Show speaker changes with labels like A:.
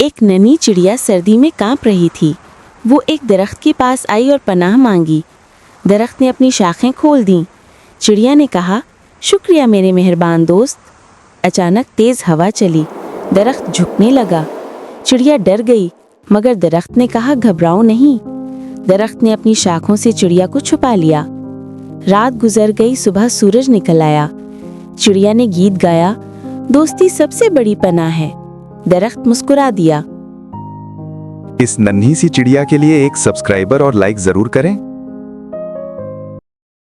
A: एक नन्ही चिड़िया सर्दी में कांप रही थी। वो एक दरख्त के पास आई और पनाह मांगी। दरख्त ने अपनी शाखें खोल दीं। चिड़िया ने कहा, शुक्रिया मेरे मेहरबान दोस्त। अचानक तेज हवा चली, दरख्त झुकने लगा। चिड़िया डर गई, मगर दरख्त ने कहा, घबराओ नहीं। दरख्त ने अपनी शाखों से चिड़िया को छुपा लिया। रात गुजर गई, सुबह सूरज निकल आया। चिड़िया ने गीत गाया, दोस्ती सबसे बड़ी पनाह है। दरख्त मुस्कुरा दिया।
B: इस नन्ही सी चिड़िया के लिए एक सब्सक्राइबर और लाइक जरूर करें।